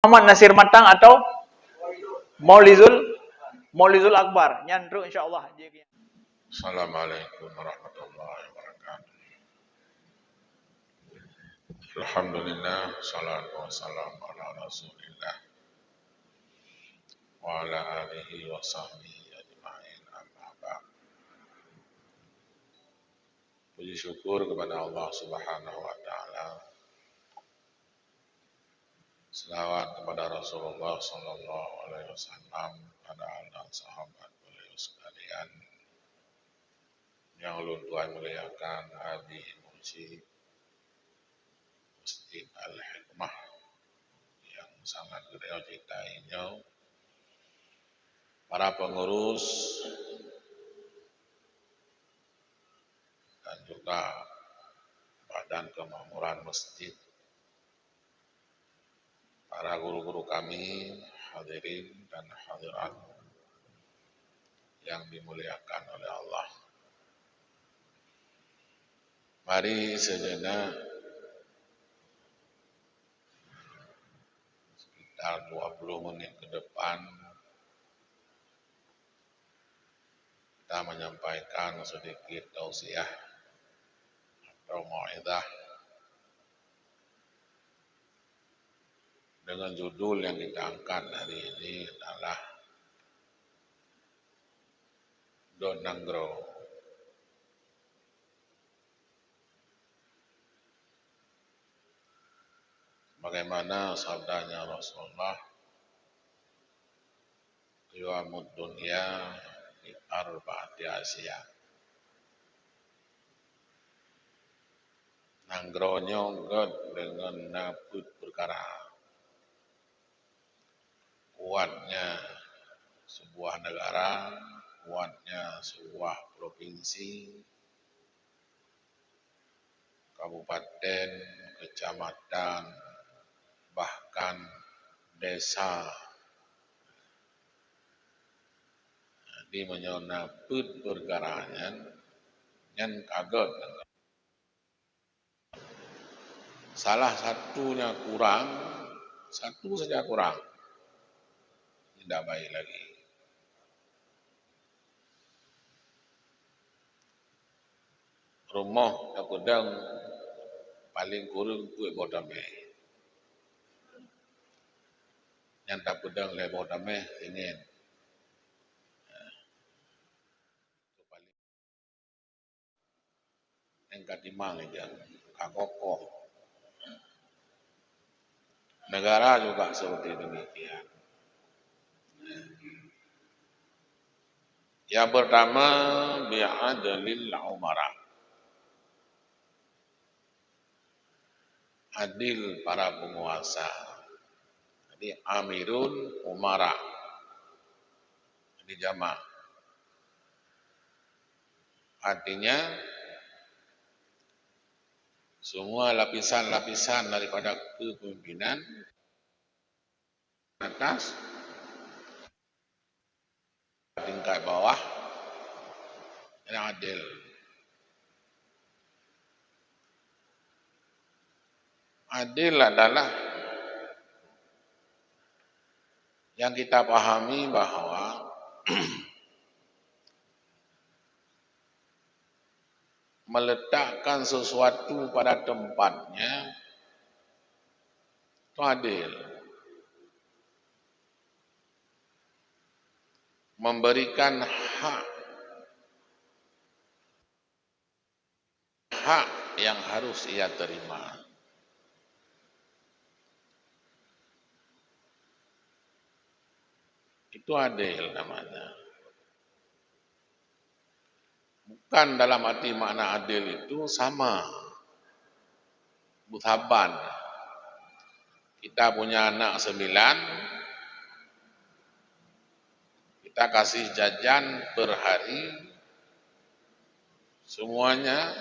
Muhammad Nasir Matang atau Maulizul Akbar. Nyandru insyaallah. Assalamualaikum warahmatullahi wabarakatuh. Alhamdulillah, salatu wassalamu ala Rasulillah wa ala alihi wa sahbihi ajma'in, amma ba'd. Puji syukur kepada Allah Subhanahu wa taala. Selawat kepada Rasulullah sallallahu alaihi wasallam, pada dan sahabat beliau sekalian yang ulun Tuhan muliakan Hadi Muji Masjid Al-Hikmah yang sangat beliau cintainya, para pengurus dan juga Badan Kemakmuran Masjid, para guru-guru kami, hadirin dan hadirat yang dimuliakan oleh Allah. Mari sejenak sekitar 20 menit ke depan kita menyampaikan sedikit tausiah atau mau'izah dengan judul yang kita angkat hari ini adalah Donanggro. Bagaimana sabdanya Rasulullah, Qiyamud dunya di arba'ati asya. Nanggronyo god dengan naput perkara. Kuatnya sebuah negara, kuatnya sebuah provinsi, kabupaten, kecamatan, bahkan desa. Di menyonaput perkaranya yang kaget. Salah satunya kurang, satu saja kurang, tidak baik lagi. Rumah tak pedang paling kurang kuih bodame. Yang tak pedang le bodame ingin. Yang katimang aja, kakokoh. Negara juga seperti demikian. Yang pertama, bi'adlil umara. Adil para penguasa. Jadi amirun umara. Jadi jamak. Artinya semua lapisan-lapisan daripada kepemimpinan atas tingkat bawah yang adil. Adil adalah yang kita pahami bahwa meletakkan sesuatu pada tempatnya itu adil. Memberikan hak yang harus ia terima. Itu adil namanya. Bukan dalam arti makna adil itu sama. Mutaban. Kita punya anak 9, kita kasih jajan per hari, semuanya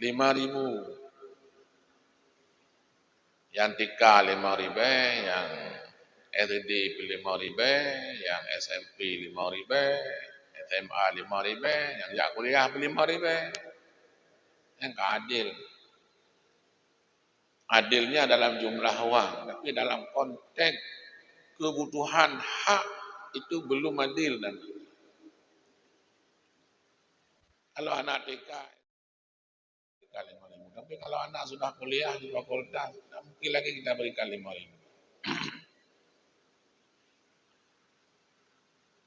5.000. Yang TK 5.000, yang SD 5.000, yang SMP 5.000, SMA 5.000, yang jak kuliah 5.000. Yang keadil. adilnya dalam jumlah wang, tapi dalam konteks kebutuhan hak itu belum adil. Dan kalau anak TK 5.000, tapi kalau anak sudah kuliah di fakultas, mungkin lagi kita berikan 5.000.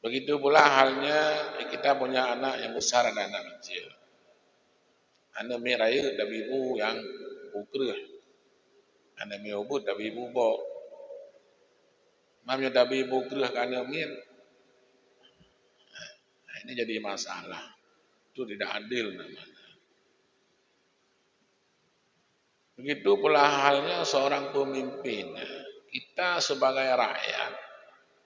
Begitu pula halnya kita punya anak yang besar dan anak kecil. Anak meraya dari ibu yang ukrah, anak meobut dari ibu bok, mamnya dari ibu ukrah karena mir. Nah, ini jadi masalah. Itu tidak adil namanya. Begitu pula halnya seorang pemimpin. Kita sebagai rakyat,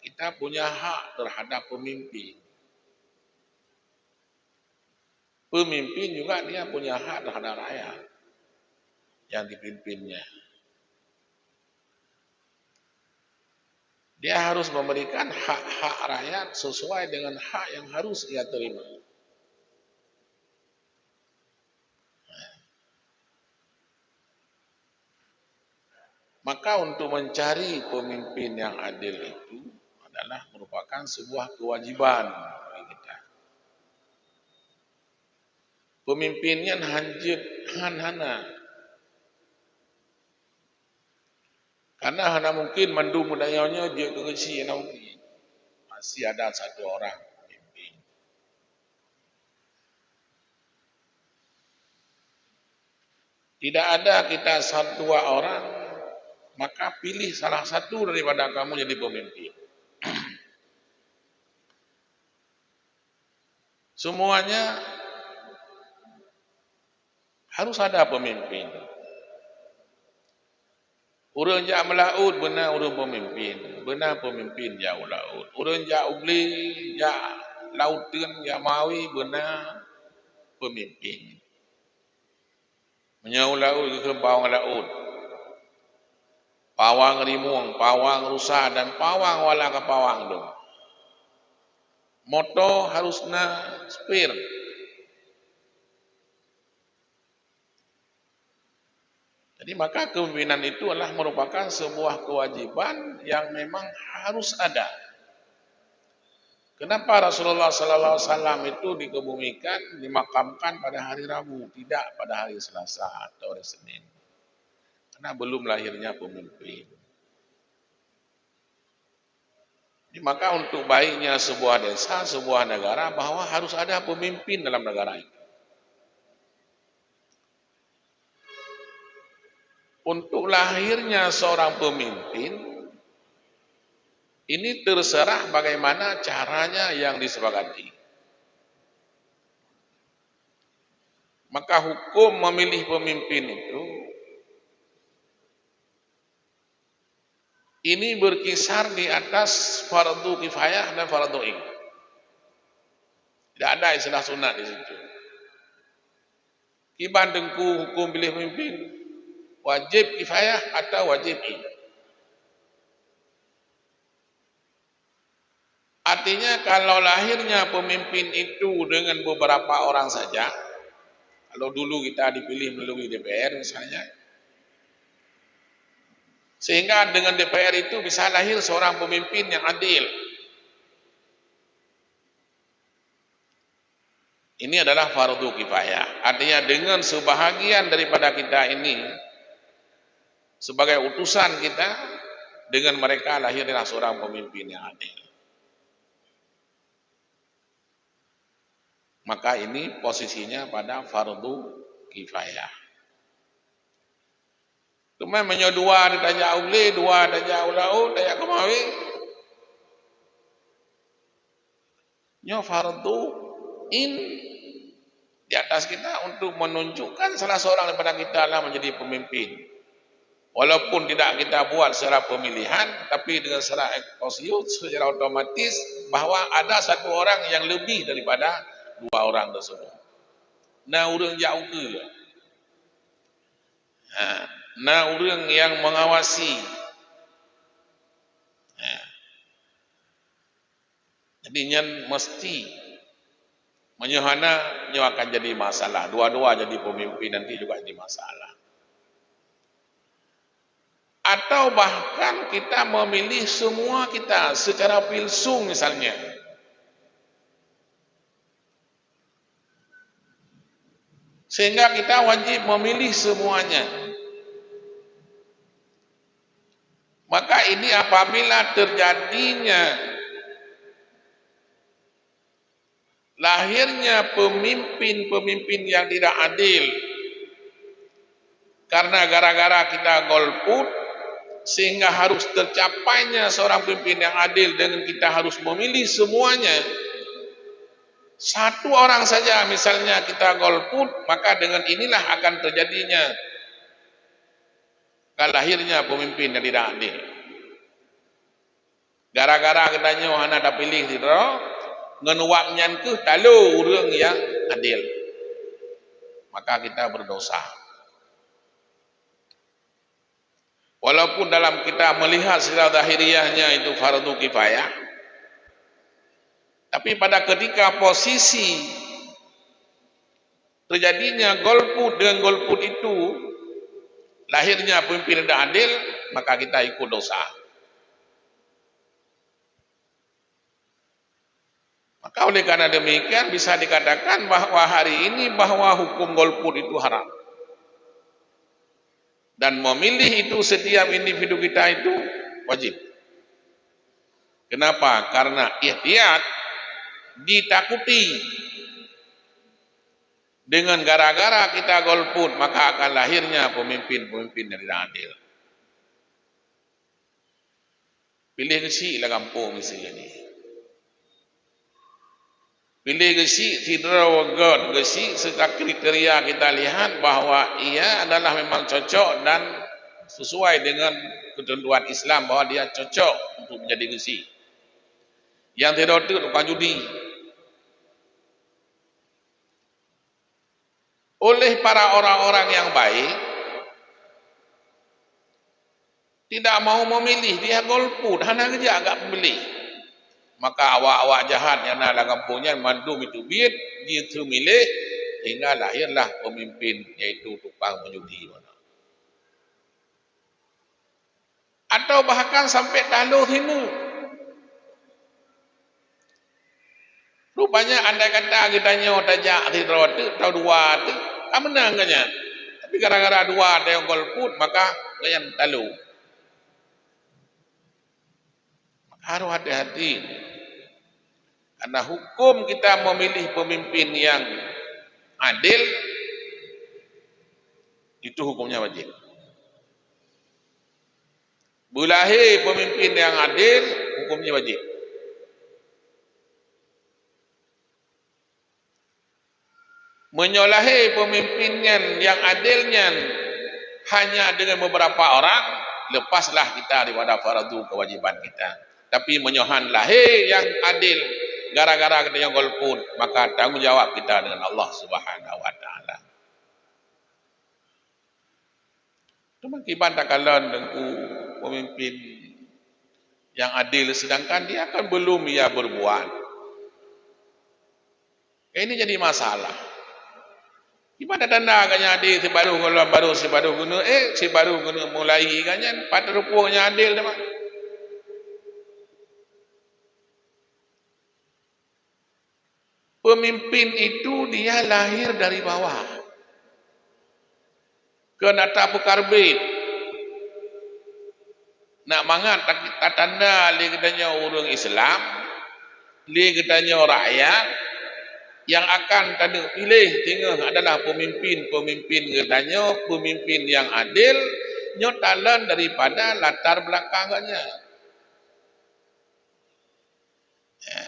kita punya hak terhadap pemimpin. Pemimpin juga dia punya hak terhadap rakyat yang dipimpinnya. Dia harus memberikan hak-hak rakyat sesuai dengan hak yang harus ia terima. Maka untuk mencari pemimpin yang adil itu adalah merupakan sebuah kewajiban bagi kita. Pemimpinnya hanjit hana. Karena hana mungkin mandu mudayanya dia kegesi nanti. Masih ada satu orang pemimpin. Tidak ada kita dua orang, maka pilih salah satu daripada kamu jadi pemimpin. Semuanya harus ada pemimpin. Urang jak melaut benar urang pemimpin, benar pemimpin jauh laut. Urang jak ubli, jak lautan, jak mawi benar pemimpin. Menyau laut ke pawang laut. Pawang rimuang, pawang rusa dan pawang wala ke pawang dong. Moto harusna spare. Jadi maka kepemimpinan itu adalah merupakan sebuah kewajiban yang memang harus ada. Kenapa Rasulullah Sallallahu Alaihi Wasallam itu dikebumikan, dimakamkan pada hari Rabu, tidak pada hari Selasa atau hari Senin? Karena belum lahirnya pemimpin. Jadi maka untuk baiknya sebuah desa, sebuah negara, bahwa harus ada pemimpin dalam negara itu. Untuk lahirnya seorang pemimpin, ini terserah bagaimana caranya yang disepakati. Maka hukum memilih pemimpin itu, ini berkisar di atas fardu kifayah dan fardu ain. Tidak ada istilah sunat di situ. Kiban dengku hukum pilih pemimpin, wajib kifayah atau wajib ain. Artinya kalau lahirnya pemimpin itu dengan beberapa orang saja, kalau dulu kita dipilih melalui DPR misalnya, sehingga dengan DPR itu bisa lahir seorang pemimpin yang adil. Ini adalah fardu kifayah. Artinya dengan sebahagian daripada kita ini, sebagai utusan kita, dengan mereka lahirlah seorang pemimpin yang adil. Maka ini posisinya pada fardu kifayah. Cuma menyo dua ada tajak uli, dua ada tajak ulau, tajak kemawi. Nyo fardu in di atas kita untuk menunjukkan salah seorang daripada kita lah menjadi pemimpin. Walaupun tidak kita buat secara pemilihan, tapi dengan secara eksklusif, secara otomatis bahwa ada satu orang yang lebih daripada dua orang tersebut. Nah, orang jauh ke. Nah, orang yang mengawasi. Jadi nyen mesti menyohana nyo akan jadi masalah. Dua-dua jadi pemimpin nanti juga jadi masalah. Atau bahkan kita memilih semua kita secara pilsung misalnya. Sehingga kita wajib memilih semuanya. Maka ini apabila terjadinya lahirnya pemimpin-pemimpin yang tidak adil karena gara-gara kita golput, sehingga harus tercapainya seorang pemimpin yang adil dengan kita harus memilih semuanya. Satu orang saja misalnya kita golput, maka dengan inilah akan terjadinya lahirnya pemimpin yang tidak adil. Gara-gara katanya hana dah pilih tidak, ngenuak nyanku talu orang yang adil, maka kita berdosa. Walaupun dalam kita melihat secara zahiriahnya itu fardu kifayah, tapi pada ketika posisi terjadinya golput dengan golput itu lahirnya pemimpin tidak adil, maka kita ikut dosa. Maka oleh karena demikian bisa dikatakan bahwa hari ini bahwa hukum golput itu haram. Dan memilih itu setiap individu kita itu wajib. Kenapa? Karena ihtiyat ditakuti. Dengan gara-gara kita golput, maka akan lahirnya pemimpin-pemimpin yang tidak adil. Pilih gesi lah kampung misalnya ni. Pilih gesi, tidak wagat gesi, segala kriteria kita lihat bahwa ia adalah memang cocok dan sesuai dengan ketentuan Islam bahwa dia cocok untuk menjadi gesi. Yang tidak itu tukang judi. Oleh para orang-orang yang baik, tidak mau memilih, dia golput, hanya kerja agak memilih. Maka awak-awak jahat yang nak kampungnya mandum itu biit, dia tu milih, hingga lahirlah pemimpin yaitu tukang menjudi. Atau bahkan sampai taluh hinu. Rupanya andai kata kita nyawa tajak tidak tahu dua tu, menang kanya. Tapi gara-gara dua ada yang golput, maka kalian taluh. Harus hati-hati. Karena hukum kita memilih pemimpin yang adil, itu hukumnya wajib. Bulahi pemimpin yang adil, hukumnya wajib. Menyolahi pemimpin yang adilnya hanya dengan beberapa orang, lepaslah kita daripada fardu kewajiban kita. Tapi menyohan lahir yang adil gara-gara kita yang golput, maka tanggungjawab kita dengan Allah Subhanahu wa taala. Demikian takalan dengan pemimpin yang adil sedangkan dia akan belum ia berbuat. Ini jadi masalah. Gimana tanda kanya adil si baru guna si baru guna mulai kanya pada rupanya adil dah. Pemimpin itu dia lahir dari bawah. Kena tapu karbit. Nak mangat tak tanda li katanya orang Islam, li katanya rakyat yang akan tanda pilih tinggal adalah pemimpin katanya pemimpin yang adil, nyotalan daripada latar belakangnya. Ya.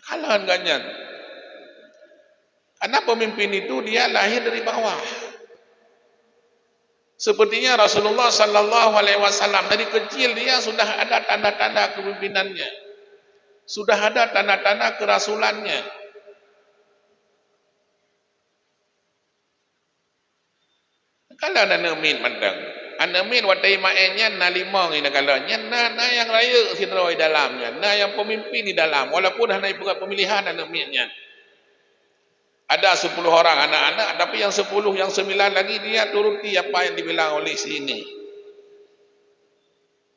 Kalau ganyan, karena pemimpin itu dia lahir dari bawah. Sepertinya Rasulullah Sallallahu Alaihi Wasallam dari kecil dia sudah ada tanda-tanda kepemimpinannya, sudah ada tanda-tanda kerasulannya. Kalau ada nemin mandang, anamin watai mainnya na limong ini kalau na yang raya sidroi dalamnya, na yang pemimpin di dalam, walaupun hanya bukan pemilihan anaminnya. Ada 10 orang anak-anak, tapi yang 10, yang 9 lagi dia turuti apa yang dibilang oleh sini.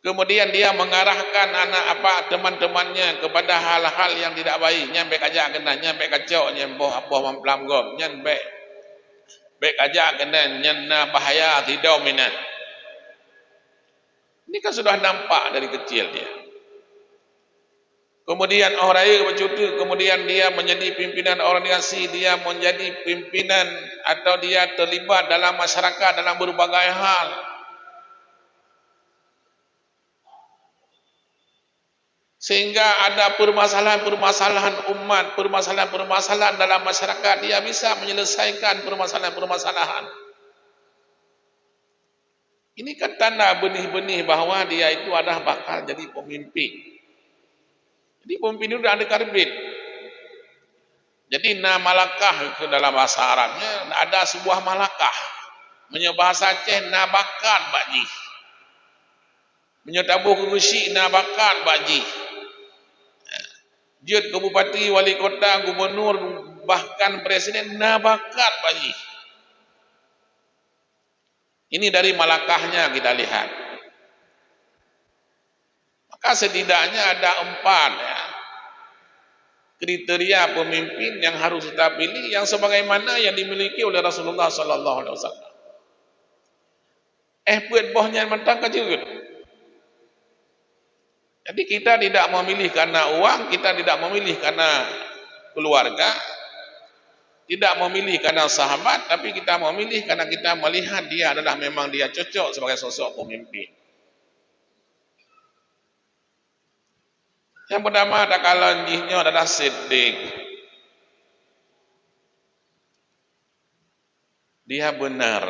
Kemudian dia mengarahkan anak teman-temannya kepada hal-hal yang tidak baik. Nyampe kajak kena, nyampe kacau, nyampe apa memplam gom, nyampe kajak kena, nyana bahaya tidak minat. Ini kan sudah nampak dari kecil dia. Kemudian orang raya bercuti, kemudian dia menjadi pimpinan organisasi, dia menjadi pimpinan atau dia terlibat dalam masyarakat dalam berbagai hal. Sehingga ada permasalahan-permasalahan umat, permasalahan-permasalahan dalam masyarakat, dia bisa menyelesaikan permasalahan-permasalahan. Ini kan tanda benih-benih bahwa dia itu adalah bakal jadi pemimpin. Jadi pemimpin itu ada karbit. Jadi malakah ke dalam bahasa Arabnya ada sebuah malakah. Menurut bahasa Aceh nabakan baji. Menurut tabuh kegusi nabakan baji. Jut ke bupati, wali kota, gubernur, bahkan presiden nabakan baji. Ini dari malakahnya kita lihat. Maka setidaknya ada 4 ya, kriteria pemimpin yang harus kita pilih yang sebagaimana yang dimiliki oleh Rasulullah sallallahu alaihi wasallam. Buat bohnya mentang kecil. Jadi kita tidak memilih karena uang, kita tidak memilih karena keluarga, tidak memilih karena sahabat, tapi kita memilih karena kita melihat dia adalah memang dia cocok sebagai sosok pemimpin. Yang pertama ada kalanjihnya adalah siddiq. Dia benar.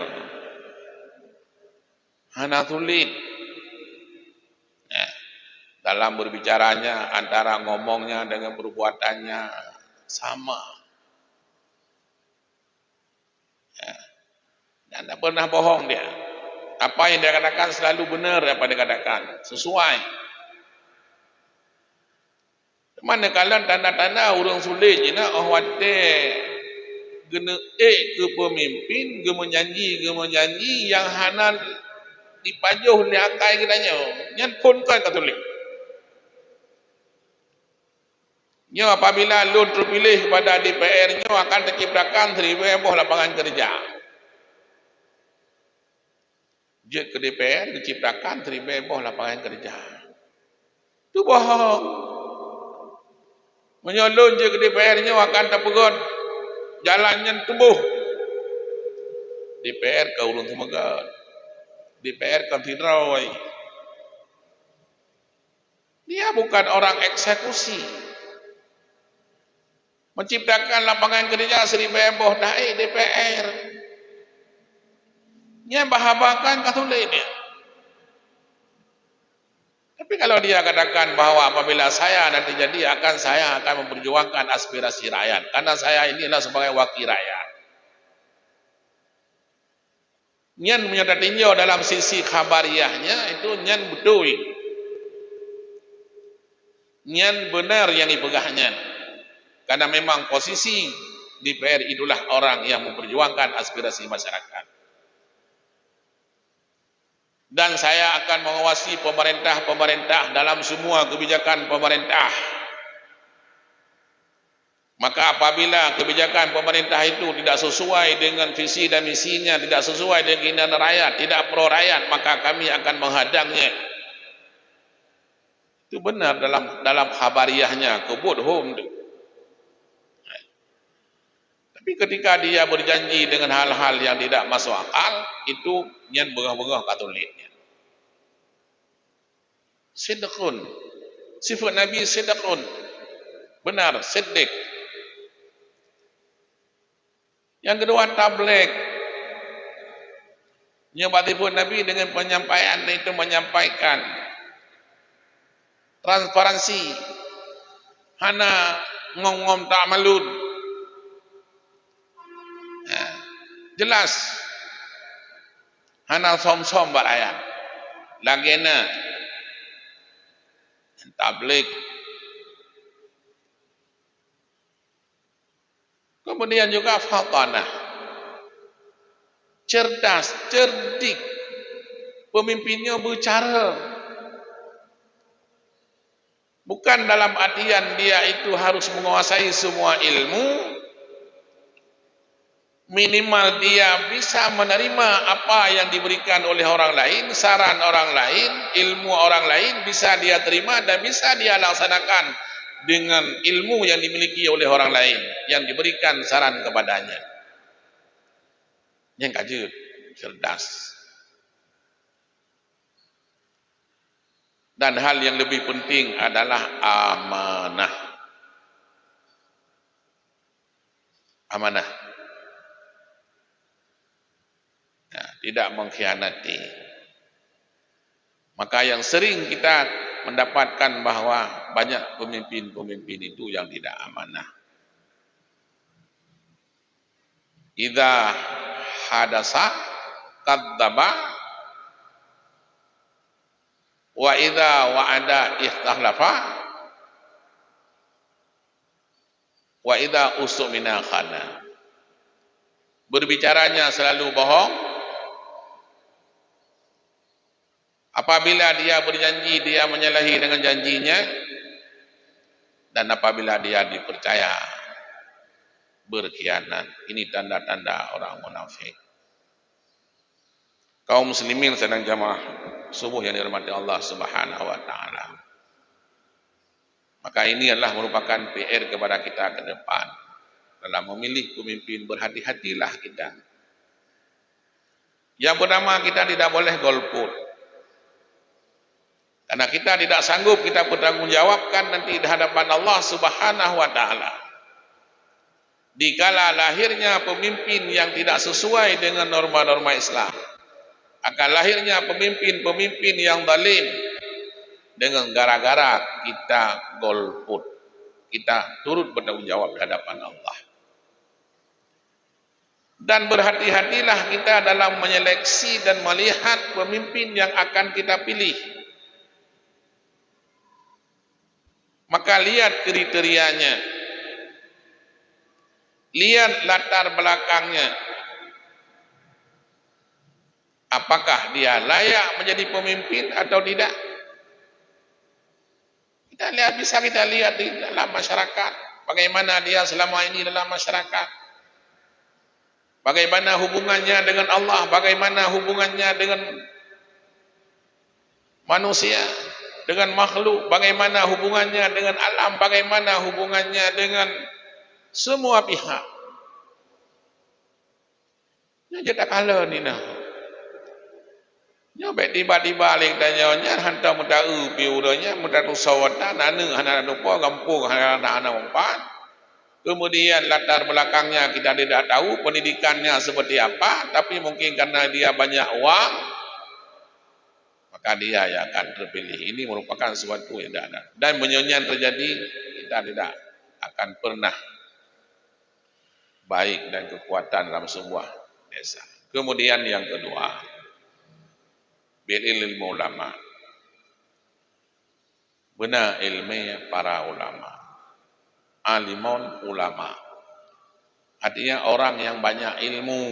Hana tulit. Dalam berbicaranya antara ngomongnya dengan perbuatannya sama. Dan tidak pernah bohong dia. Apa yang dia katakan selalu benar apa dia katakan. Sesuai. Manakala tanda-tanda orang sulit je nak awate gena ke pemimpin ge menjanji yang hana dipajuh ni akai kitanya nyan pun kan Katolik. Nyo apabila lu terpilih kepada DPR nyo akan terciptakan 1000 lapangan kerja. Jet ke DPR diciptakan 1000 lapangan kerja. Itu bohong. Menyolong je ke DPR-nya akan terpegot jalannya tumbuh. DPR kau urung temegat. DPR kau tidroi. Dia bukan orang eksekusi. Menciptakan lapangan kerja 1000 naik DPR. Nya bahabakan Katolik dia. Tapi kalau dia katakan bahwa apabila saya nanti jadi saya akan memperjuangkan aspirasi rakyat karena saya ini adalah sebagai wakil rakyat. Nyan menyata tinjau dalam sisi khabariyahnya itu nyan betul. Nyan benar yang dipegahnya. Karena memang posisi DPR itulah orang yang memperjuangkan aspirasi masyarakat. Dan saya akan mengawasi pemerintah dalam semua kebijakan pemerintah. Maka apabila kebijakan pemerintah itu tidak sesuai dengan visi dan misinya, tidak sesuai dengan keinginan rakyat, tidak pro rakyat, maka kami akan menghadangnya. Itu benar dalam khabariyahnya, kebut hum. Tapi ketika dia berjanji dengan hal-hal yang tidak masuk akal, itu nyan begah-begah Katoliknya. Sidqun. Sifat Nabi sidqun. Benar, siddiq. Yang kedua tabligh. Nyabatipun Nabi dengan penyampaian itu menyampaikan transparansi. Hana ngom-ngom tak malun. Jelas. Hana som-som barayan. Lagena tabligh. Kemudian juga fatanah, cerdas, cerdik. Pemimpinnya bercara. Bukan dalam artian dia itu harus menguasai semua ilmu. Minimal dia bisa menerima apa yang diberikan oleh orang lain, saran orang lain, ilmu orang lain bisa dia terima dan bisa dia laksanakan dengan ilmu yang dimiliki oleh orang lain yang diberikan saran kepadanya. Yang kajut, cerdas. Dan hal yang lebih penting adalah amanah. Amanah. Ya, tidak mengkhianati. Maka yang sering kita mendapatkan bahwa banyak pemimpin-pemimpin itu yang tidak amanah. Idza hadasa kadzdzaba wa idza wa'ada ikhtalafa wa idza usmina khana. Berbicaranya selalu bohong. Apabila dia berjanji, dia menyalahi dengan janjinya. Dan apabila dia dipercaya, berkhianat. Ini tanda-tanda orang munafik. Kaum muslimin sedang jamaah subuh yang dirahmati Allah Subhanahu wa taala. Maka ini adalah merupakan PR kepada kita ke depan. Dalam memilih pemimpin, berhati-hatilah kita. Yang pertama, kita tidak boleh golput. Karena kita tidak sanggup, kita bertanggungjawabkan nanti di hadapan Allah Subhanahu wa taala. Dikala lahirnya pemimpin yang tidak sesuai dengan norma-norma Islam, akan lahirnya pemimpin-pemimpin yang zalim dengan gara-gara kita golput. Kita turut bertanggung jawab di hadapan Allah. Dan berhati-hatilah kita dalam menyeleksi dan melihat pemimpin yang akan kita pilih. Maka lihat kriterianya, lihat latar belakangnya, apakah dia layak menjadi pemimpin atau tidak. Kita lihat, bisa kita lihat di dalam masyarakat, bagaimana dia selama ini dalam masyarakat, bagaimana hubungannya dengan Allah, bagaimana hubungannya dengan manusia, dengan makhluk, bagaimana hubungannya dengan alam, bagaimana hubungannya dengan semua pihak. Nya tak kala ni nah. Nya bet tiba-tiba ling tanyonya hantar muda pi uranya muda tusawata nanu hana lupa kampung hana umpan. Kemudian latar belakangnya kita tidak tahu, pendidikannya seperti apa, tapi mungkin karena dia banyak uang, maka dia yang akan terpilih. Ini merupakan sesuatu yang tidak ada. Dan menyonyan terjadi, kita tidak akan pernah baik dan kekuatan dalam sebuah desa. Kemudian yang kedua, bil ilmu ulama. Benar ilmu para ulama. Alimun ulama. Artinya orang yang banyak ilmu.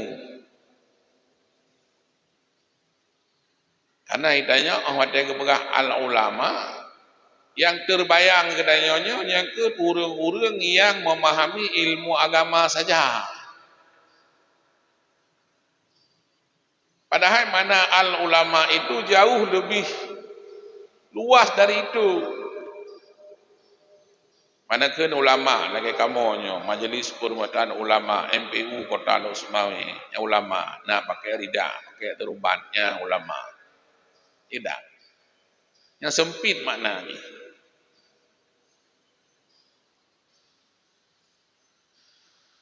Karena itanya awak keberah al ulama yang terbayang kedanyanya yang ke urang-urang yang memahami ilmu agama saja. Padahal mana al ulama itu jauh lebih luas dari itu. Manakah ulama lagi kamunya Majelis Perhormatan Ulama MPU Kota Losmawi ulama nak pakai rida, pakai terubatnya ulama. Tidak. Yang sempit maknanya.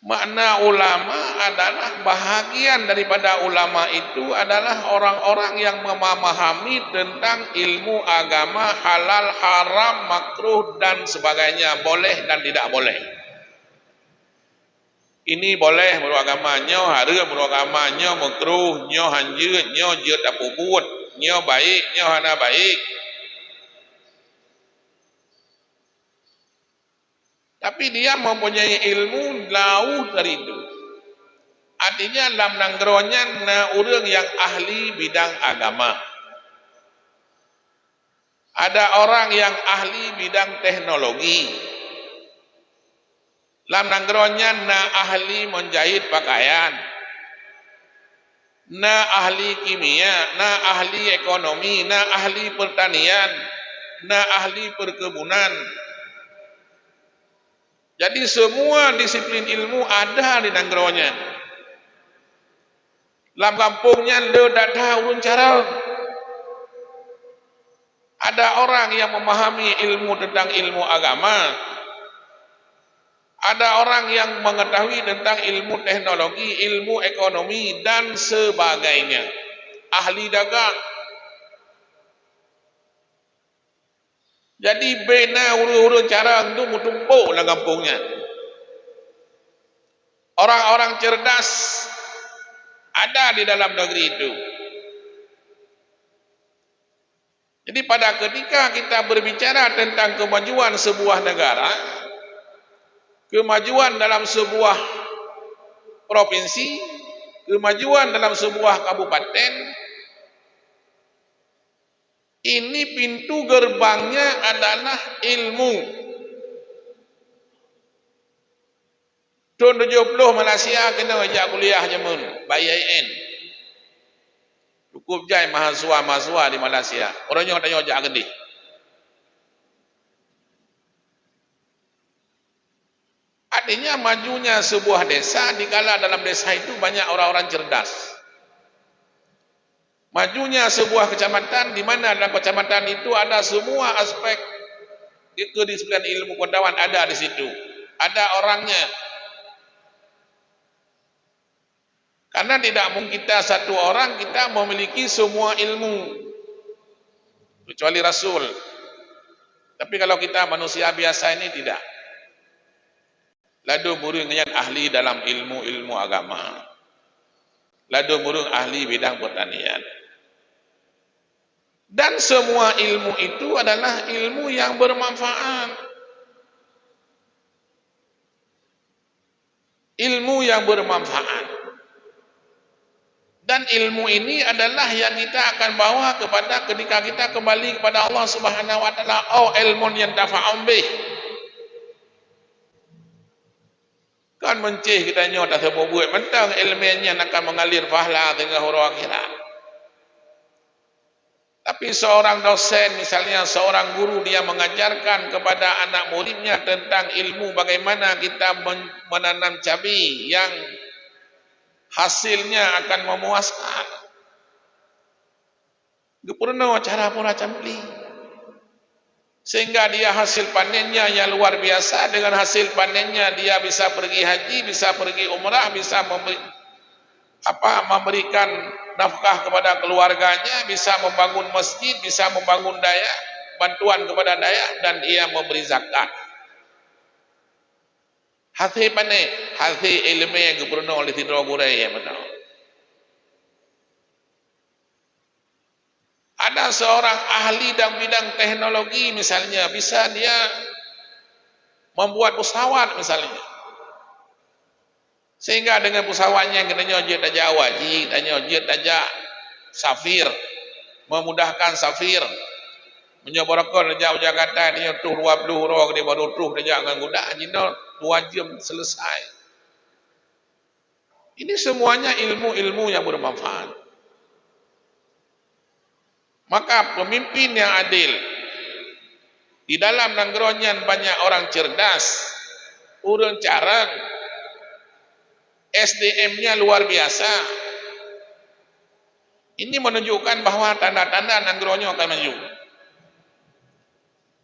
Makna ulama adalah bahagian daripada ulama itu adalah orang-orang yang memahami tentang ilmu agama, halal, haram, makruh dan sebagainya, boleh dan tidak boleh. Ini boleh menurut agamanya, haram menurut agamanya, makruh, nyo hanjut, nyo jut apa buat, nyo baik, nyo hana baik. Tapi dia mempunyai ilmu jauh dari itu. Artinya dalam nanggronya na orang yang ahli bidang agama. Ada orang yang ahli bidang teknologi. Dalam nanggronya na ahli menjahit pakaian. Na ahli kimia, na ahli ekonomi, na ahli pertanian, na ahli perkebunan. Jadi semua disiplin ilmu ada di nanggronya. Dalam kampungnya dia tak tahu urun cara. Ada orang yang memahami ilmu tentang ilmu agama. Ada orang yang mengetahui tentang ilmu teknologi, ilmu ekonomi dan sebagainya. Ahli dagang. Jadi bina urun-urun cara itu mutumpuk dalam kampungnya. Orang-orang cerdas ada di dalam negeri itu. Jadi pada ketika kita berbicara tentang kemajuan sebuah negara, kemajuan dalam sebuah provinsi, kemajuan dalam sebuah kabupaten, ini pintu gerbangnya adalah ilmu. Tahun 70 Malaysia kena ajak kuliah jamun, BIN. Cukup jai mahasiswa di Malaysia. Orangnya tanya ajak gede. Artinya majunya sebuah desa dikala dalam desa itu banyak orang-orang cerdas. Majunya sebuah kecamatan di mana dalam kecamatan itu ada semua aspek kedisiplinan ilmu pengetahuan ada di situ. Ada orangnya. Karena tidak mungkin kita satu orang kita memiliki semua ilmu kecuali Rasul. Tapi kalau kita manusia biasa ini tidak. Ladu burung yang ahli dalam ilmu agama. Ladu burung ahli bidang pertanian. Dan semua ilmu itu adalah ilmu yang bermanfaat. Ilmu yang bermanfaat. Dan ilmu ini adalah yang kita akan bawa kepada ketika kita kembali kepada Allah Subhanahu wa taala. Oh, ilmun yang tafa'um bih. Kan mencih kita nyot atau buat mentang ilmunya akan mengalir pahala hingga huru akhirat. Tapi seorang dosen misalnya seorang guru dia mengajarkan kepada anak muridnya tentang ilmu bagaimana kita menanam cabai yang hasilnya akan memuaskan. Gepurno cara pura campli. Sehingga dia hasil panennya yang luar biasa. Dengan hasil panennya dia bisa pergi haji, bisa pergi umrah, bisa memberikan nafkah kepada keluarganya, bisa membangun masjid, bisa membangun daya, bantuan kepada daya, dan ia memberi zakat. Hati pane, hati ilmu yang gubernur oleh tidur gurai ya benar. Ada seorang ahli dalam bidang teknologi misalnya, bisa dia membuat pesawat misalnya. Sehingga dengan pesawatnya yang kita nyojit aja wajib, dan nyojit aja safir, memudahkan safir. Menyoborkan jauh Jakarta dia tuh 20 orang dia baru tuh dia jangan guda jino 2 jam selesai. Ini semuanya ilmu-ilmu yang bermanfaat. Maka pemimpin yang adil di dalam nanggronya banyak orang cerdas, urun carang, SDM-nya luar biasa. Ini menunjukkan bahwa tanda-tanda nanggronya akan maju.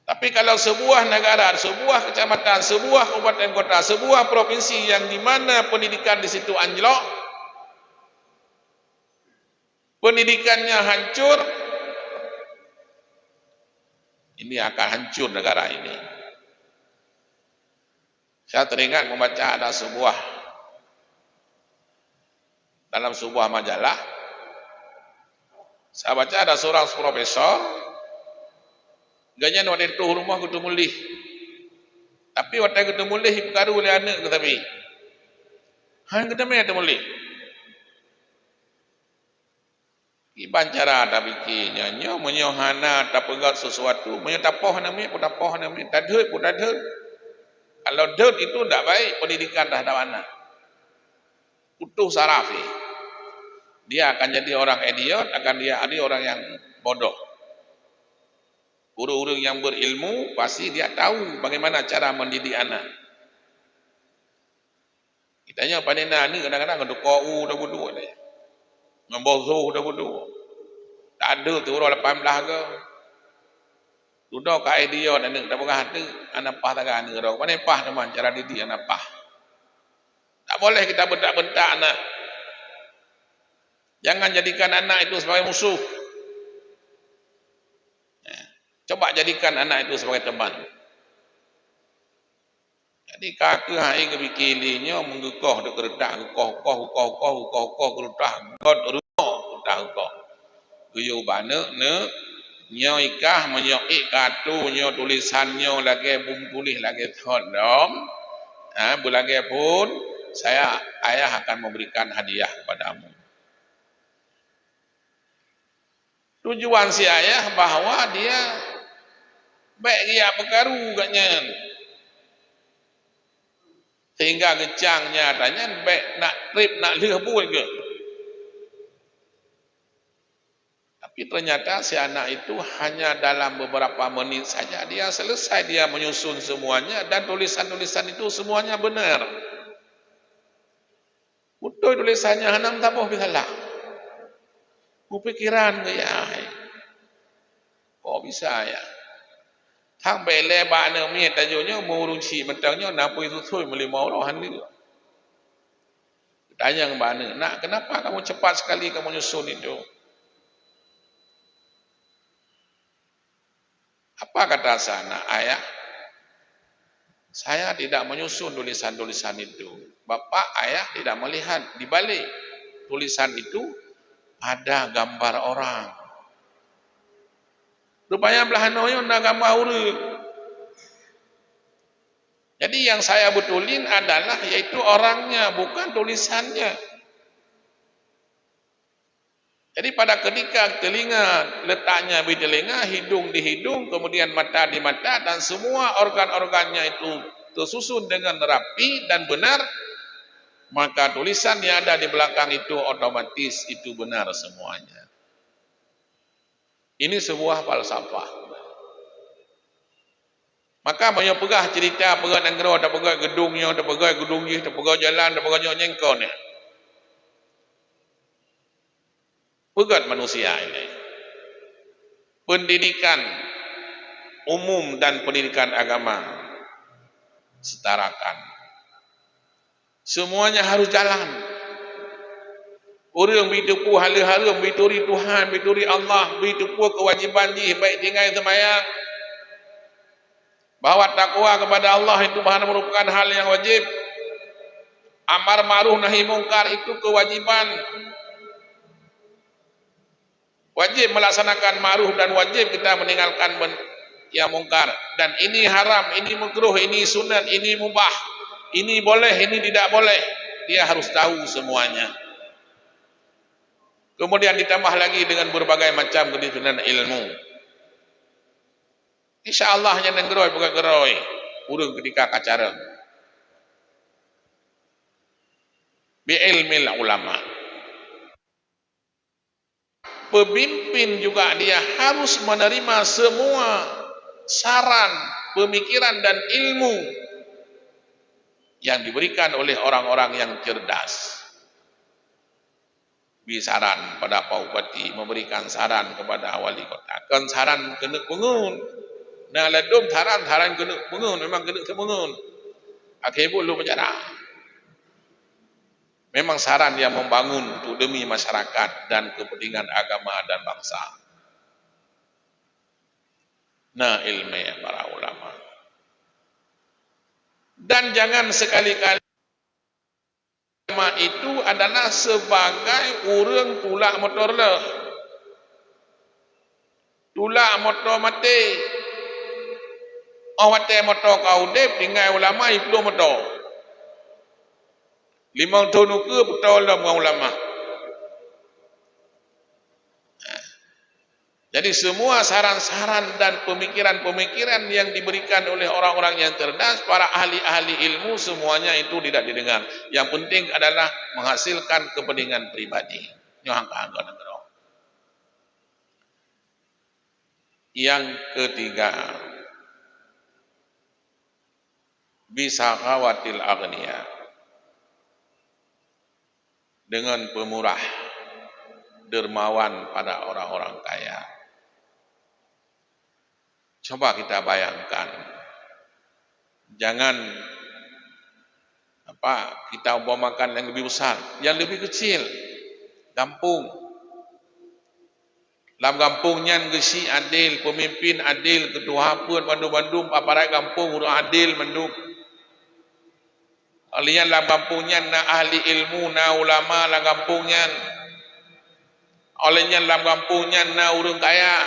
Tapi kalau sebuah negara, sebuah kecamatan, sebuah kabupaten kota, sebuah provinsi yang di mana pendidikan di situ anjlok, pendidikannya hancur, ini akan hancur negara ini. Saya teringat membaca ada dalam sebuah majalah, saya baca ada seorang profesor, ganyan waktu itu rumah kutu mulih. Tapi waktu kita mulih perkara oleh anak ke tapi. Han kita mai kita mulih. Iban cara tak fikirnya, nyo menyohana tak pegat sesuatu, menyatapoh namanya pun tapoh namanya, tak ada pun tak ada. Kalau dot itu tak baik pendidikan terhadap anak. Utuh sarafi. Dia akan jadi orang idiot, akan dia jadi orang yang bodoh. Guru-guru yang berilmu pasti dia tahu bagaimana cara mendidik anak. Kitanya panina ni kadang-kadang ada kau dah bodoh dia. Ngembozo dah bodoh. Tak ada tu orang 18 ke. Sudah ka idiot anak tak pernah ada anak pah tak ada dah. Mana pah teman cara didik anak pah. Tak boleh kita bentak-bentak anak. Jangan jadikan anak itu sebagai musuh. Coba jadikan anak itu sebagai teman. Jadi kakak hai kebikilinya menggekah dek keredak gekah keredak god rumah guyu bana ne nyo ikah menyoik kartu nyo tulisannya lagi bum tulis lagi thodom bulage pun ayah akan memberikan hadiah kepadamu. Tujuan si ayah bahwa dia baik dia berkaru katnya. Sehingga gecangnya tanya baik nak trip nak leh pun ke. Tapi ternyata si anak itu hanya dalam beberapa menit saja dia selesai dia menyusun semuanya dan tulisan-tulisan itu semuanya benar. Betul tulisannya hanam tapoh bisalah. Kupikiran ke ya. Kok bisa ya? Thang bele ba ne mi tajunya murung chi mentangnya napui susui melimau rohan itu. Tanya ke mana, nak kenapa kamu cepat sekali kamu nyusun itu? Apa kata sana ayah? Saya tidak menyusun tulisan-tulisan itu. Bapak ayah tidak melihat di balik tulisan itu ada gambar orang. Rupanya belahan noyo nak gambar urut. Jadi yang saya betulin adalah yaitu orangnya, bukan tulisannya. Jadi pada ketika telinga letaknya di telinga, hidung di hidung, kemudian mata di mata, dan semua organ-organnya itu tersusun dengan rapi dan benar, maka tulisan yang ada di belakang itu otomatis itu benar semuanya. Ini sebuah falsafah. Maka banyak pegah cerita pegah negara, ada pegah gedungnya, ada pegah gedungnya, ada pegah jalan, ada pegah nyengkau ni. Pegat manusia ini. Pendidikan umum dan pendidikan agama setarakan. Semuanya harus jalan. Orang beritupu hala-hala, berturi Tuhan, berturi Allah, beritupu kewajiban dia, baik tinggal sembahyang. Bahawa takwa kepada Allah itu merupakan hal yang wajib. Amar ma'ruf nahi mungkar itu kewajiban. Wajib melaksanakan ma'ruf dan wajib kita meninggalkan yang mungkar. Dan ini haram, ini makruh, ini sunat, ini mubah. Ini boleh, ini tidak boleh. Dia harus tahu semuanya. Kemudian ditambah lagi dengan berbagai macam kedisiplinan ilmu. InsyaAAllah yang nenggeroi bukan geroi. Urung ketika kacareng. Bi'ilmil ulama. Pemimpin juga dia harus menerima semua saran, pemikiran dan ilmu yang diberikan oleh orang-orang yang cerdas. Saran pada Pak Bupati, memberikan saran kepada wali kota. Kan saran kena pengun. Nah, ledum saran kena pengun, memang kena pengun. Akhirnya lu penjara. Memang saran yang membangun untuk demi masyarakat dan kepentingan agama dan bangsa. Nah, ilmu para ulama. Dan jangan sekali-kali itu adalah sebagai orang tulak motor lah. Tulak motor mati. Awat motor kau dep tinggal ulama ibnu motor. 5 tahun ke betul lah ulama. Jadi semua saran-saran dan pemikiran-pemikiran yang diberikan oleh orang-orang yang cerdas, para ahli-ahli ilmu, semuanya itu tidak didengar. Yang penting adalah menghasilkan kepentingan pribadi. Yang ketiga, bisa khawatil agniya, dengan pemurah, dermawan pada orang-orang kaya. Coba kita bayangkan, jangan kita umpamakan yang lebih besar, yang lebih kecil, kampung. Dalam kampungnya gesi adil, pemimpin adil, ketua pun bandung-bandung, aparat kampung urus adil manduk. Alian dalam kampungnya na ahli ilmu, na ulama dalam kampungnya. Olehnya dalam kampungnya na urang kaya.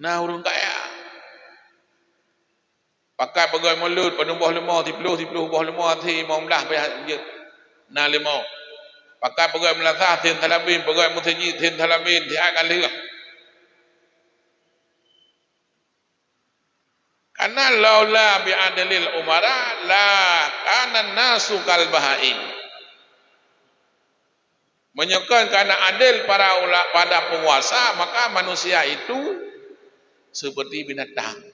Na urang kaya. Pakai pegawai mulut, penumbah lemah, tipluh buah lemah, ti mau belah payah je. Na lemah. Pakai pegawai melasah, tin talabin, pegawai musajid, tin talabin, ti akan lirah. Karena laula bi'adlil umara la kana nasu kal bahaim. Menyebabkan karena adil pada penguasa, maka manusia itu seperti binatang.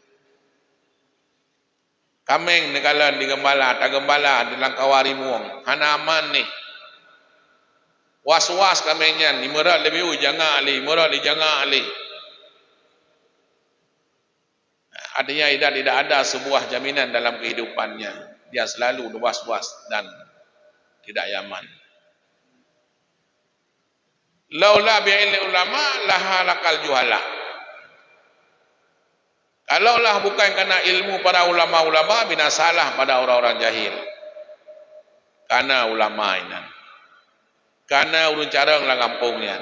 Kameng nekalan di gembala, tak gembala di langkawari muang. Hanaman ni. Was-was kamengnya, ni merat lebih jangan ali, merat di jangan ali. Artinya tidak ada sebuah jaminan dalam kehidupannya. Dia selalu was-was dan tidak nyaman. Laula bi'ilmi ulama lahalakal juhala. Kalaulah bukan karena ilmu para ulama-ulama, binasalah pada orang-orang jahil. Karena ulama ini. Karena urun carang lah kampungnya.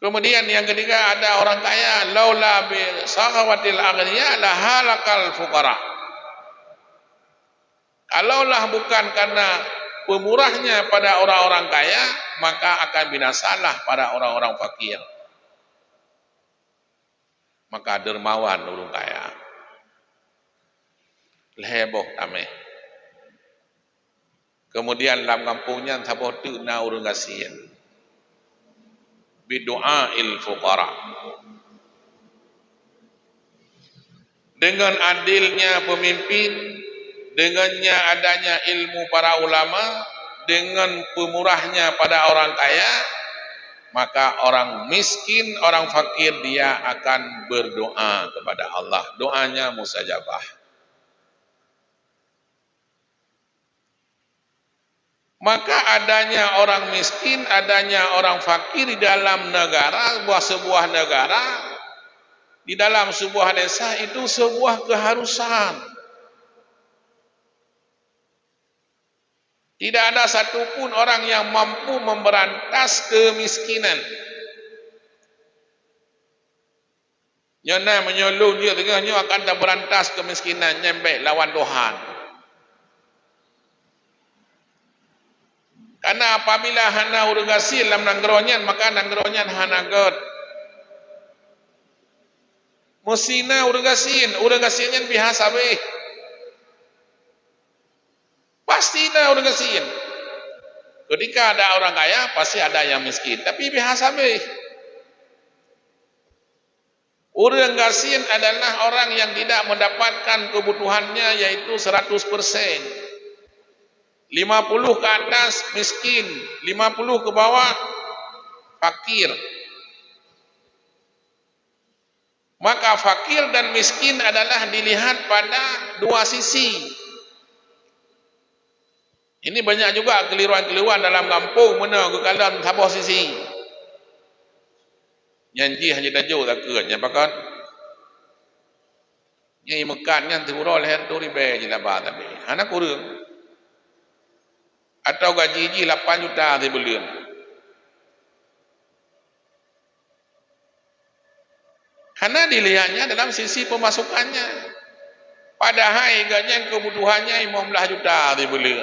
Kemudian yang ketiga ada orang kaya, laula bi sakhawatil aghniya lahalakal fuqara. Kalaulah bukan karena pemurahnya pada orang-orang kaya, maka akan binasalah pada orang-orang fakir. Maka dermawan urang kaya. Leheboh tameh. Kemudian dalam kampungnya saboh tu na urang kasihan. Bidu'ail fuqara. Dengan adilnya pemimpin, dengannya adanya ilmu para ulama, dengan pemurahnya pada orang kaya, maka orang miskin, orang fakir dia akan berdoa kepada Allah. Doanya mustajabah. Maka adanya orang miskin, adanya orang fakir di dalam negara, sebuah negara, di dalam sebuah desa itu sebuah keharusan. Tidak ada satupun orang yang mampu memberantas kemiskinan. Nyana menyolong dia tengahnya akan tak berantas kemiskinan, nyembek lawan Tuhan. Karena apabila hana urang gasil dalam nanggeronyan, maka nanggeronyan hana god. Musina urang gasilnya biasa beh. Pasti ada orang kasihan. Ketika ada orang kaya, pasti ada yang miskin. Tapi biasa beh. Orang kasihan adalah orang yang tidak mendapatkan kebutuhannya, yaitu 100%. 50 ke atas miskin, 50 ke bawah fakir. Maka fakir dan miskin adalah dilihat pada dua sisi. Ini banyak juga keliruan-keliruan dalam kampung mana kekalan sabah sisi. Nyanji hanya tajuk tak keranya pakat. Nyai mekan yang terurau leher tu ribe je lah bah tapi. Anak kurang. Atau gaji 8 juta di bulan. Hanya dilihatnya dalam sisi pemasukannya. Padahal ganyan kebutuhannya 15 juta dibeli.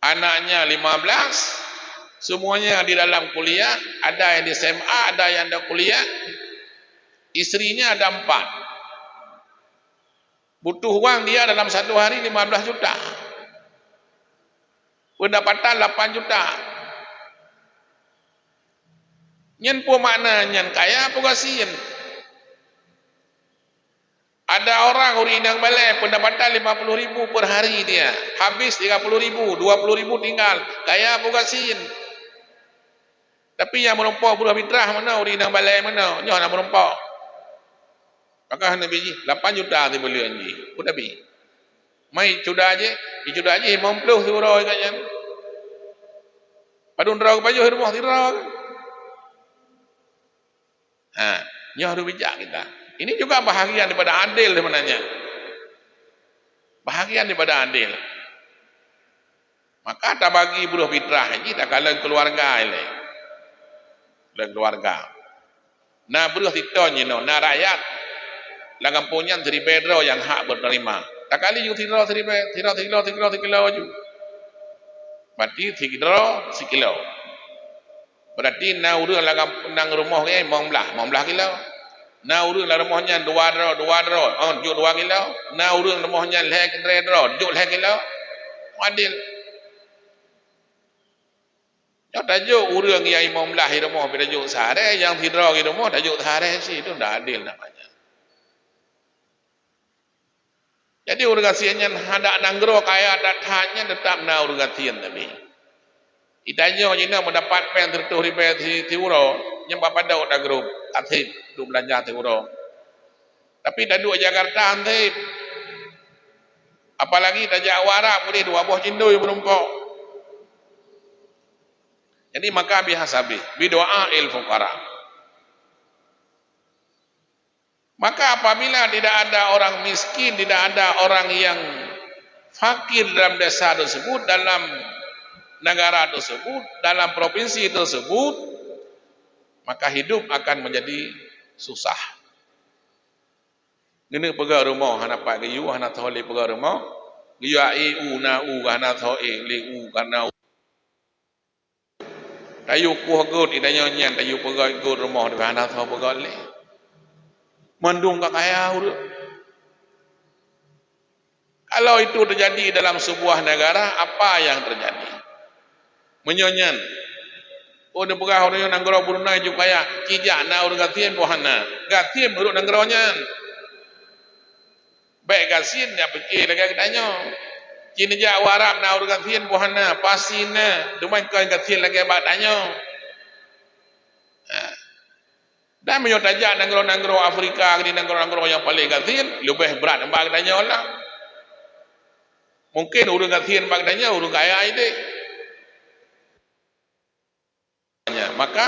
Anaknya 15, semuanya di dalam kuliah, ada yang di SMA, ada yang di kuliah. Istrinya ada 4. Butuh uang dia dalam satu hari 15 juta. Pendapatan 8 juta. Nyen pun makna nyen kaya apa kasihan. Ada orang uri indang balai pendapatan 50 ribu per hari dia. Habis 30 ribu, 20 ribu tinggal. Kaya apa kasihan. Tapi yang merompak buruh fitrah mana uri indang balai mana. Nyoh nak merompak. Maka Nabi ji 8 juta dia beli anji. Pun Nabi. Mai cuda aja, dicuda aja 50 euro katnya. Padun rau baju rumah tirau. Nyoh ru bijak kita. Ini juga bahagian daripada adil sebenarnya. Bahagian daripada adil. Maka tak bagi buruh fitrah ini tak kala keluarga ini. Dan keluarga. Nah buruh titon you know, nah rakyat lah kampungnya 3 bedro yang hak berterima. Tak kali you tiro ju. Berarti 3 kilo. Berarti na urang lah nang rumah ke 15 kilo. Na urang lah rumahnya 2 dro. Oh, juk 2 kilo. Na urang rumahnya 3 dro, juk 3 kilo. Adil. Yo tajuk urang yang 15 rumah pada juk sehari, yang 3 rumah tajuk sehari sih itu dah adil namanya. Jadi urgasiannya hendak nanggro kaya datanya tetap na urgasian tapi. Itanya jina mendapat pen tertuh ribe ti uro yang bapa dak dak grup atip du belanja ti uro. Tapi dak duk Jakarta antip. Apalagi tajak warak boleh 2 buah cindui berumpok. Jadi maka bihasabi bidoa il fuqara. Maka apabila tidak ada orang miskin, tidak ada orang yang fakir dalam desa tersebut, dalam negara tersebut, dalam provinsi tersebut, maka hidup akan menjadi susah. Ini pegang rumah, hana pak gayu, hana tholi pegang rumah, gayu ai na hana thoi li karena tayu kuh god idanya nyan tayu pegang god rumah di hana tho pegang li. Mendung tak kaya urut. Kalau itu terjadi dalam sebuah negara, apa yang terjadi? Menyonyan. Oh, dia pegah orang yang nanggara Brunei juga kaya. Kijak na urut gatien buhana. Gatien urut nanggaranya. Baik gatien dia pikir lagi kitanya. Kini jak warap na urut gatien buhana. Pasina. Dumai kau gatien lagi abad tanya. Dan menyotajak nanggro-nanggro Afrika, ini nanggro-nanggro yang paling gatin, lebih berat mbak katanya Allah. Mungkin urung gatin mbak katanya, urung kaya ini. Maka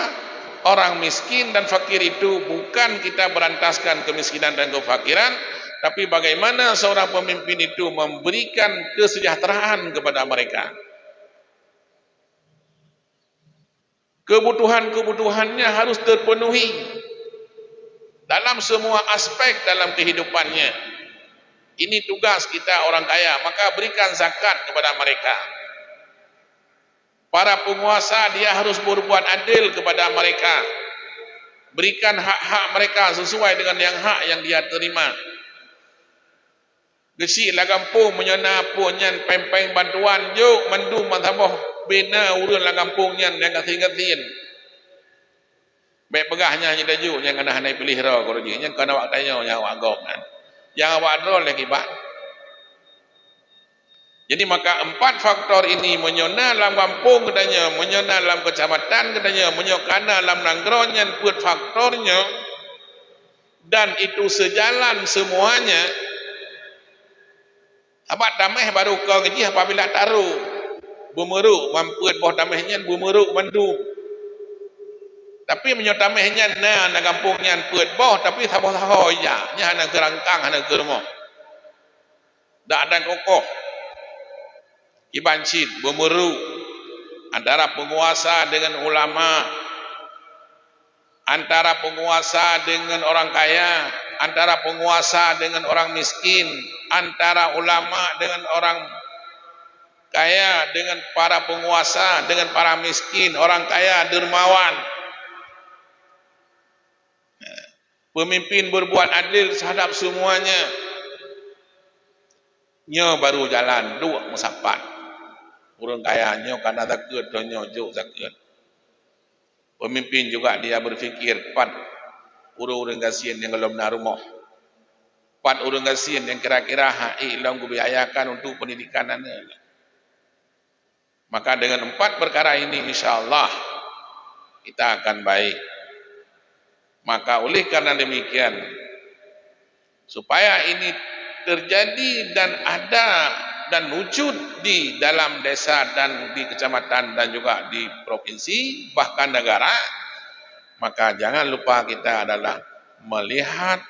orang miskin dan fakir itu bukan kita berantaskan kemiskinan dan kefakiran, tapi bagaimana seorang pemimpin itu memberikan kesejahteraan kepada mereka. Kebutuhan-kebutuhannya harus terpenuhi dalam semua aspek dalam kehidupannya. Ini tugas kita orang kaya, maka berikan zakat kepada mereka. Para penguasa dia harus berbuat adil kepada mereka. Berikan hak-hak mereka sesuai dengan yang dia terima. Gesi lah kampung menyana punyan pempeng bantuan juk mendung mantabah bina urun lah kampungnya yang gatin-gatin. Baik pegahnya hanya daju yang kena hanai pilih roh kalau dia yang kena waktanya yang awak gok kan. Yang awak roh lagi bak. Jadi maka 4 faktor ini menyona dalam kampung katanya, menyona dalam kecamatan katanya, menyokana dalam nanggronya 4 faktornya dan itu sejalan semuanya. Abad tameh baru kau ngaji apabila taruh bumeruk mampuan boh tamehnya bumeruk mandu. Tapi menyotamehnya na kampungnya puat boh tapi taboh ya nya hana gerangkang hana germo. Dak ada kokoh. Ibancin bumeruk antara penguasa dengan ulama. antara penguasa dengan orang kaya, antara penguasa dengan orang miskin, antara ulama dengan orang kaya, dengan para penguasa, dengan para miskin, orang kaya, dermawan. Pemimpin berbuat adil terhadap semuanya. Nyo baru jalan dua musapat. Orang kaya nyo karena takut, nyo juk takut. Pemimpin juga dia berfikir pat urang-urang kasihan yang belum na rumah. Pat urang kasihan yang kira-kira hak ilang kubiayakan untuk pendidikan anak. Maka dengan 4 perkara ini insya-Allah kita akan baik. Maka oleh karena demikian, supaya ini terjadi dan ada dan wujud di dalam desa dan di kecamatan dan juga di provinsi bahkan negara, maka jangan lupa kita adalah melihat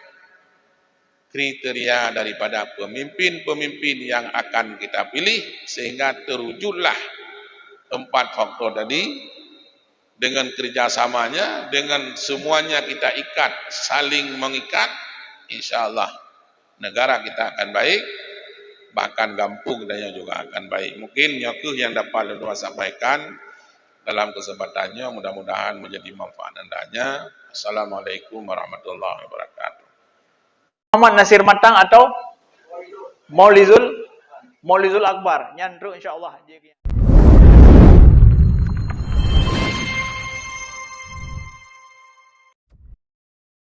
kriteria daripada pemimpin-pemimpin yang akan kita pilih sehingga terwujudlah 4 faktor tadi. Dengan kerjasamanya, dengan semuanya kita ikat, saling mengikat, insya-Allah negara kita akan baik, bahkan kampung kita juga akan baik. Mungkin itu yang dapat saya sampaikan dalam kesempatannya, mudah-mudahan menjadi manfaat andanya. Assalamualaikum warahmatullahi wabarakatuh. Muhammad Nasir Matang atau Maulizul Akbar. Nyan insya-Allah.